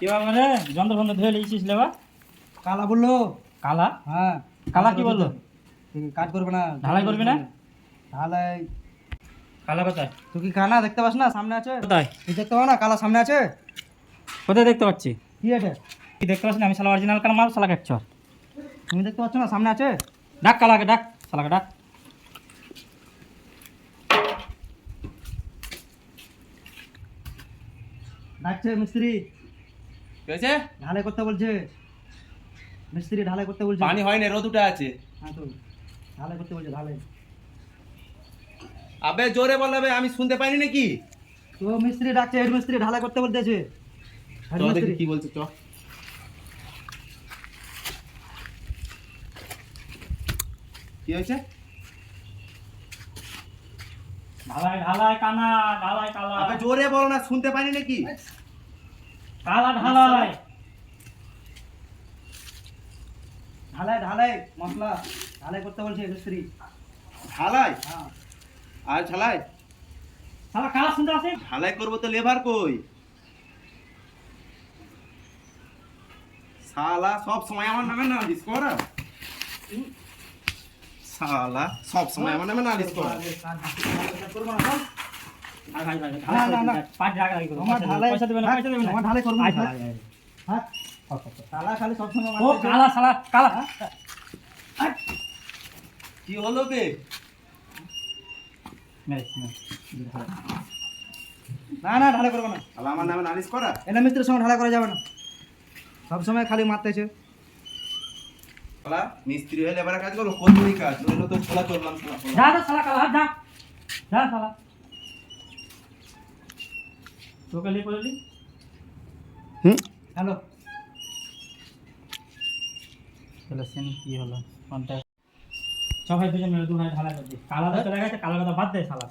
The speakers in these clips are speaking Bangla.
কি বাবা রে যন্ত্র ফন্ত্র ধুয়ে লিখছিস লেবা? কালা বললো। কালা? হ্যাঁ। কালা কি বললো? কাজ করবে না, ঢালাই করবি না? ঢালাই। কালা কোথায়? তুই কি কানা দেখতে পাস না? সামনে আছে। কোথায়? তুই দেখতে পাও না কালা সামনে আছে? কোথায় দেখতে পাচ্ছি? কি এটা? কি দেখতে পাচ্ছি না? আমি শালা অরিজিনাল কালা মাল, শালা ক্যাপচার। তুমি দেখতে পাচ্ছ না সামনে আছে? ডাক কালাকে, ডাক শালাকে ডাক। ডাকছে মিস্ত্রি, হয়েছে? ঢালাই করতে বলছে। মিস্ত্রি ঢালাই করতে বলছে। পানি হয়নি, রোদ উঠে আছে। হ্যাঁ তো ঢালাই করতে বলছে, ঢালাই। আবে জোরে বলবে, আমি শুনতে পাইনি নাকি? তো মিস্ত্রি ডাকছে, হেড মিস্ত্রি ঢালাই করতে বলতেছে। হেড চ দেখি মিস্ত্রি কি বলছে, চ। কি হয়েছে? ঢালাই ঢালাই কানা, ঢালাই কালা। আবে জোরে বলো না, শুনতে পাইনি নাকি? কালা ঢালাই। ঢালাই ঢালাই মশলা ঢালাই করতে বলছে মিস্ত্রি। ঢালাই? হ্যাঁ। আর ঢালাই? শালা কালা শুনতে আছে? ঢালাই করবো তো লেবার কই? শালা সব সময় আমার নামে নালিশ করা। শালা সব সময় আমার নামে নালিশ করা। করবো না চল। ভাই ভাই ভাই, না, না, না। পাঁচ টাকা লাগবে। আমার ঢালাই পয়সা দেবে না, পয়সা দেবে না। আমার ঢালাই করবো না। আয় শালা, আয়, আয়। হ্যাঁ কালা খালি সবসময় ও কালা শালা কালা। কি হলো বে? না না ঢালাই করবো না। শালা আমার নামে নালিশ করা? এটা মিস্ত্রির সঙ্গে ঢালাই করা যাবে না, সবসময় খালি মারতেছে। শালা মিস্ত্রি হয়ে লেবারের কাজ করো, কতই কাজ, নইলে তো খোলা চললাম শালা। যা যা শালা কালা, যা যা শালা। তোকে লিয়ে পড়লি? হ্যালো, চলো সেন কি হলো কোনটা? সবাই দুজন মিলে দু ভাই ঢালাই করে দিই। কালা তো চলে গেছে, কালা কথা বাদ দে শালা।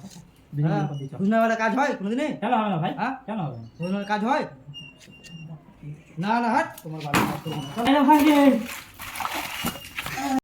দুজন মিলে করে দিই চল। বুঝনা বেলা কাজ হয় কোনোদিনে? কেন হবে না ভাই? হ্যাঁ? কেন হবে না? বুঝনা কাজ হয় না? না হাট তোমার ভালো কাজ করবো না। ভাই রে